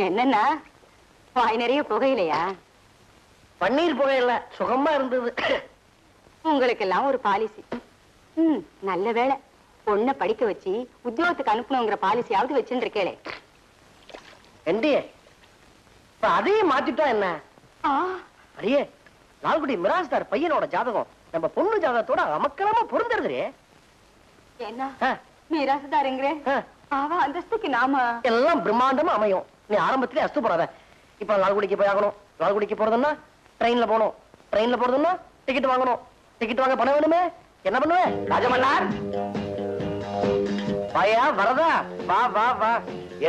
என்னன்னா வாய் நிறைய புகையிலையா? பன்னீர் புகையில சுகமா இருந்தது. உங்களுக்கு எல்லாம் ஒரு பாலிசி. நல்ல வேலை பொண்ணை படிக்க வச்சு உத்தியோகத்துக்கு அனுப்பணுங்கிற பாலிசியாவது வச்சுட்டு இருக்கேளே. அதையும் மாத்திட்டா என்ன? அடியே லால்குடி மிராஸ்தார் பையனோட ஜாதகம் நம்ம பொண்ணு ஜாதகத்தோட அமக்கலமா பொருந்துருது. என்ன மிராஸ்தாருங்கிற அவ அந்தஸ்துக்கு நாம எல்லாம் பிரம்மாண்டமா அமையும். நீ ஆரம்பத்திலே அஸ்து போறாத. இப்ப லால்குடிக்கு போய் ஆகணும். லால்குடிக்கு போறதுன்னா ட்ரெயின்ல போகணும். ட்ரெயின்ல போறதுன்னா டிக்கெட் வாங்கணும். டிக்கெட் வாங்க பணம் வேணுமே. என்ன பண்ணுவேன்? ராஜமன்னார் வாயா வரதா? வா வா வா.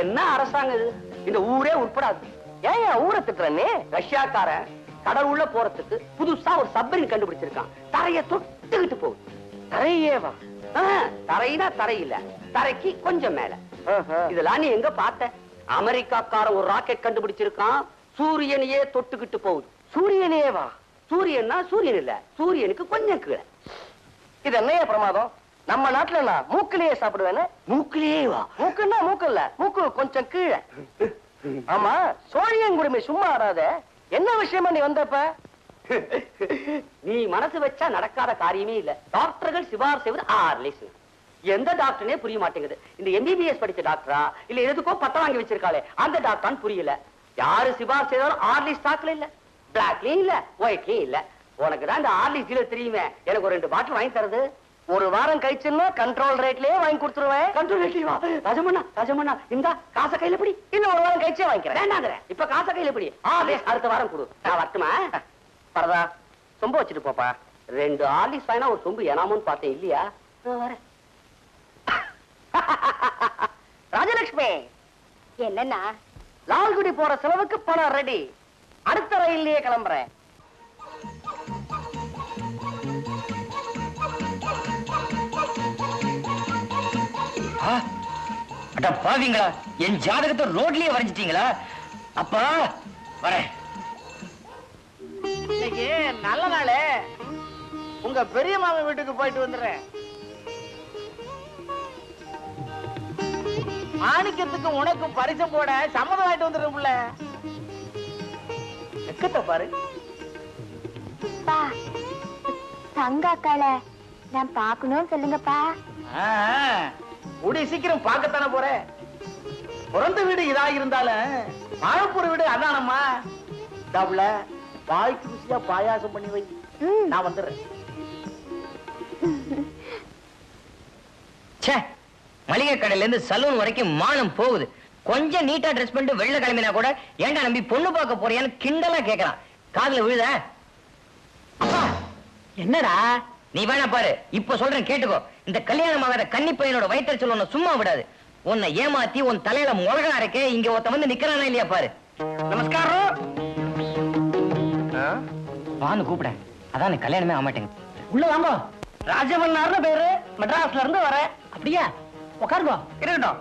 என்ன அரசாங்கம் இது? இந்த ஊரே உட்படாது. ஏன் ஊரை திட்டுறனே? ரஷ்யாக்காரன் கடல் உள்ள போறதுக்கு புதுசா ஒரு சப்மரீன் கண்டுபிடிச்சிருக்கான். தரைய தொட்டுக்கிட்டு போகுது. தரையேவா? தரையினா தரையில, தரைக்கு கொஞ்சம் மேல. இதெல்லாம் நீ எங்க பார்த்த? அமெரிக்காக்காரன் ஒரு ராக்கெட் கண்டுபிடிச்சிருக்கான். சூரியனையே தொட்டுக்கிட்டு போகுது. சூரியனேவா? சூரியன்னா சூரியன் இல்ல, சூரியனுக்கு கொஞ்சம் கீழே. இது என்னைய பிரமாதம்? நம்ம நாட்டுல நான் மூக்கிலேயே சாப்பிடுவேன்னு. மூக்கிலேயே வா? மூக்குன்னா மூக்கு இல்ல, மூக்கு கொஞ்சம் கீழே. ஆமா, சோழியங்குடுமி சும்மா ஆடாத. என்ன விஷயமா நீ வந்தப்ப? நீ மனசு வச்சா நடக்காத காரியமே இல்ல. டாக்டர்கள் சிபாரிசு செய்வது ஆர்லிஸ். எந்த டாக்டர்னே புரிய மாட்டேங்குது. இந்த எம்பிபிஎஸ் படிச்ச டாக்டரா இல்ல எதுக்கோ பட்டம் வாங்கி வச்சிருக்காளே அந்த டாக்டரான்னு புரியல. யாரு சிபாரிசு செய்தாலும் ஆர்லிஸ் ஸ்டாக்ல இல்ல, பிளாக்லயும் இல்ல, ஒயிட்லயும் இல்ல. உனக்கு தான் இந்த ஆர்லிஸ் டீலர் தெரியுமே. எனக்கு ஒரு 2 பாட்டில் வாங்கி தரது. ஒரு வாரம் கழிச்சுன்னா கண்ட்ரோல் ரேட்லயே வாங்கி கொடுத்துருவேன். கண்ட்ரோல் ரேட்லயே? ராஜமண்ணா ராஜமண்ணா இந்த காசை கையில பிடி. இன்னும் ஒரு வாரம் கழிச்சே வாங்கிக்கிறேன். வேண்டாங்கிற இப்ப காசை கையில பிடி. அடுத்த வாரம் கொடு. நான் வரட்டுமா? பரதா சொம்ப வச்சுட்டு போப்பா. 2 ஆர்லிஸ் வாங்கினா ஒரு சொம்பு ஏனாமோன்னு பார்த்தேன். இல்லையா? வரேன். ராஜலட்சுமி என்னன்னா லால்குடி போற செலவுக்கு பணம் ரெடி. அடுத்த ரயில்லயே கிளம்புறேன். பாவீங்களா, என் ஜாதகத்தை ரோட்லயே வரைஞ்சிட்டீங்களா? அப்பா வரேன். இன்னைக்கு நல்ல நாளே. உங்க பெரிய மாமன் வீட்டுக்கு போயிட்டு வந்துடுறேன். மாணிக்கத்துக்கு உனக்கு பரிசம் போட சம்மதம் ஆயிட்டு வந்துடும்ல. எக்கத்தை பாரு. தங்காக்கால நான் பாக்கணும்னு சொல்லுங்கப்பா. கூடிய சீக்கிரம் பார்க்கத்தானே போறேன். பிறந்த வீடு இதா இருந்தாலும் வாழப்போற வீடு அதானம்மா. டபுள வாய்க்கு ருசியா பாயாசம் பண்ணி வை. நான் வந்துடுறேன். மளிகை கடையில இருந்து சலூன் வரைக்கும் மானம் போகுது. கொஞ்சம் நீட்டா ட்ரெஸ் பண்ணிட்டு வெள்ள கிளம்பினா கூட ஏண்டா நம்பி பொண்ணு பார்க்க போறியான்னு கிண்டலா கேட்கறான். காதுல விழுத? என்னடா நீ வேணா பாரு, இப்ப சொல்றேன் கேட்டுக்கோ. இந்த கல்யாணம் ஆகாத கன்னி பையனோட வயிற்றுச்சல் உன்னை சும்மா விடாது. உன்னை ஏமாத்தி உன் தலையில முழகா இருக்கே. இங்க ஒருத்த வந்து நிக்கிறானா இல்லையா பாரு. நமஸ்காரம். வான்னு கூப்பிட. அதான் கல்யாணமே ஆக மாட்டேங்க. உள்ள வாங்க. ராஜமன்னார்னு பேரு. மெட்ராஸ்ல இருந்து வர. அப்படியா? உட்காருங்க. இருக்கட்டும்.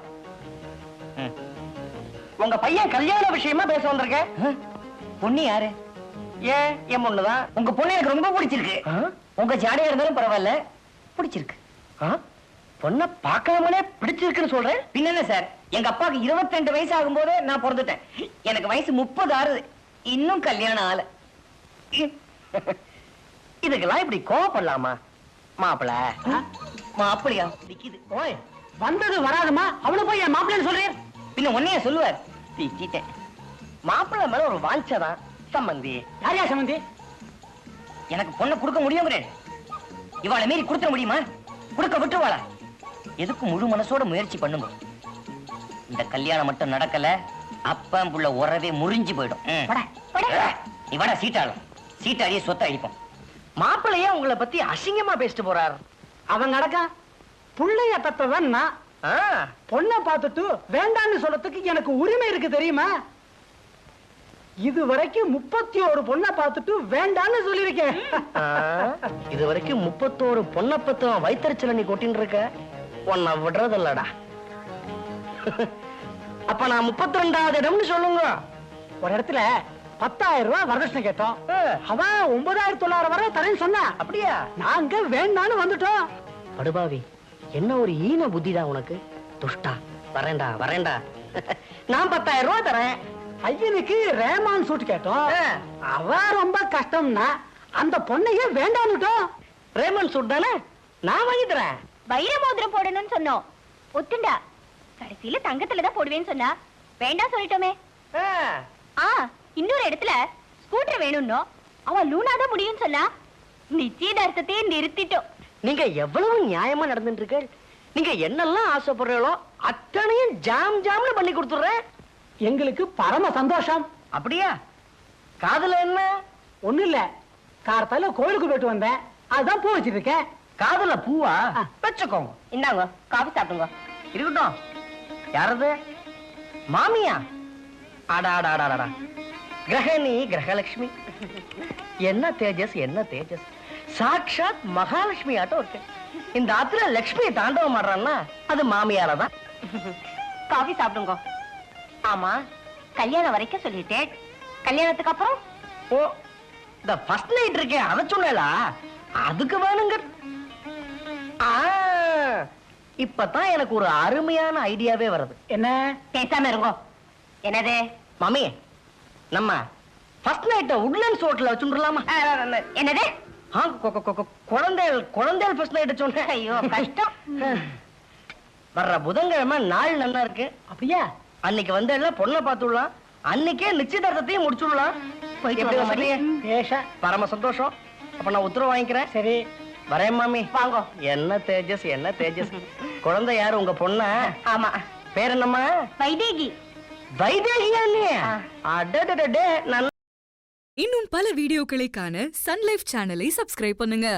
உங்க பையன் கல்யாண விஷயமா பேச வந்திருக்க. பொண்ணு யாரு? ஏன் என் பொண்ணுதான். உங்க பொண்ணு எனக்கு ரொம்ப பிடிச்சிருக்கு. உங்க ஜாடையா இருந்தாலும் பரவாயில்ல, பிடிச்சிருக்கு. பொண்ணை பார்க்காமலே பிடிச்சிருக்குன்னு சொல்றேன். பின்ன சார், எங்க அப்பாவுக்கு 22 வயசு ஆகும் போதே நான் பிறந்துட்டேன். எனக்கு வயசு 30 ஆறுது. இன்னும் கல்யாணம் ஆல. இதுக்கெல்லாம் இப்படி கோவப்படலாமா? மாப்பிள மாப்பிளையா நிக்குது. ஓய், வந்தது வராதுமா. அவளை போய் என் மாப்பிள்ளைன்னு சொல்றேன். பின்ன உன்னைய சொல்லுவார். தீச்சிட்டேன். மாப்பிள்ளை மேல ஒரு வாஞ்சதான். சம்பந்தி யாரையா சம்பந்தி? எனக்கு பொண்ணை கொடுக்க முடியுங்கிறேன். இவாளை மீறி கொடுத்துட முடியுமா? கொடுக்க விட்டுருவாளா? எதுக்கு முழு மனசோட முயற்சி பண்ணுங்க. இந்த கல்யாணம் மட்டும் நடக்கல, அப்பம் புள்ள உறவே முறிஞ்சு போயிடும். நீ வாடா சீட்டாளும். சீட்டாடியே சொத்தை அடிப்போம். மாப்பிள்ளையே உங்களை பத்தி அசிங்கமா பேசிட்டு போறாரு. அவன் நடக்க புள்ளைய தத்தவன் பொண்ணை பார்த்துட்டு வேண்டான்னு சொல்றதுக்கு எனக்கு உரிமை இருக்கு தெரியுமா? இது வரைக்கும் 31 பொண்ணை பார்த்துட்டு வேண்டான்னு சொல்லிருக்கேன். இது வரைக்கும் 31 பொண்ணை பத்து வைத்தறிச்சல நீ கொட்டின்னு இருக்க. உன்னை விடுறதில்லடா. அப்ப நான் 32வது இடம்னு சொல்லுங்க. ஒரு இடத்துல 10,000 ரூபாய் வரதட்சணை கேட்டோம். அவன் 9,900 வரை தரேன்னு சொன்னா. அப்படியா? நாங்க வேண்டான்னு வந்துட்டோம். படுபாவி, என்ன ஒரு ஈன புத்திடா உனக்கு. துஷ்டா. வரேன்டா வரேன்டா. நான் 10,000 ரூபாய் தரேன். பையனுக்கு ரேமான் சூட் கேட்டோம். ஆ. அவ ரொம்ப கஷ்டம்னா அந்த பொண்ணையே வேண்டான்னுட்டோம். ரேமன் சூட் தானே, நான் வாங்கி தரேன். வைர மோதிரம் போடணும்னு சொன்னோம், ஒத்துண்டா. கடைசியில தங்கத்துல தான் போடுவேன்னு சொன்னா வேண்டாம் சொல்லிட்டோமே. ஆ, இன்னொரு இடத்துல ஸ்கூட்டர் வேணும்னோ அவன் லூனா தான் முடியும்னு சொன்னா நிச்சயதார்த்தத்தையே நிறுத்திட்டோம். நீங்க எவ்வளவு நியாயமா நடந்துட்டு இருக்க. நீங்க என்னெல்லாம் ஆசைப்படுறீங்களோ அத்தனையும் ஜாம் ஜாம்னு பண்ணி கொடுத்துறேன். எங்களுக்கு பரம சந்தோஷம். அப்படியா? காதுல என்ன? ஒண்ணு இல்ல, காரத்தால கோயிலுக்கு போயிட்டு வந்தேன், அதுதான் பூ வச்சிட்டு இருக்கேன். காதுல பூவா? வச்சுக்கோங்க. இந்தாங்க காபி சாப்பிடுங்க. இருக்கட்டும். யாரது? மாமியா? அடாடாடாடா, கிரகணி கிரகலட்சுமி. என்ன தேஜஸ், என்ன தேஜஸ். சாட்சாத் மகாலட்சுமி ஆட்டம் இருக்கு. இந்த ஆத்துல லட்சுமியை தாண்டவம் ஆடுறான்னா அது மாமியால தான். காபி சாப்பிடுங்க. ஆமா, கல்யாணம் வரைக்கும் சொல்லிட்டேன், கல்யாணத்துக்கு அப்புறம்? ஓ, இந்த ஃபர்ஸ்ட் நைட் இருக்கே அத சொன்னேலா, அதுக்கு வேணுங்க. இப்பதான் எனக்கு ஒரு அருமையான ஐடியாவே வருது. என்ன? பேசாம இருங்க. என்னது? மாமி, நம்ம ஃபர்ஸ்ட் நைட்ட உட்லண்ட்ஸ் ஹோட்டல்ல வச்சுடலாமா? என்னது? குழந்தைகள் ஃபர்ஸ்ட் நைட் சொன்னேன். ஐயோ கஷ்டம். வர்ற புதன்கிழமை நாள் நல்லா இருக்கு. அப்படியா? அன்னைக்கு வந்து எல்லாம் பொண்ணை பார்த்துடலாம், அன்னைக்கே நிச்சயதார்த்தத்தையும் முடிச்சுடலாம். போயிட்டு எப்படி வாங்க, வசதியே? பேஷா. பரம சந்தோஷம். அப்ப நான் உத்தரவு வாங்கிக்கிறேன். சரி, வரேன் மாமி. வாங்க. என்ன தேஜஸ், என்ன தேஜஸ். குழந்தை யாரு? உங்க பொண்ணா? ஆமா, பேர் என்னம்மா? வைதேகி. வைதேகியா நீ? அடடடடே, நல்ல இன்னும் பல வீடியோக்களை காண சன் லைஃப் சேனலை சப்ஸ்கிரைப் பண்ணுங்க.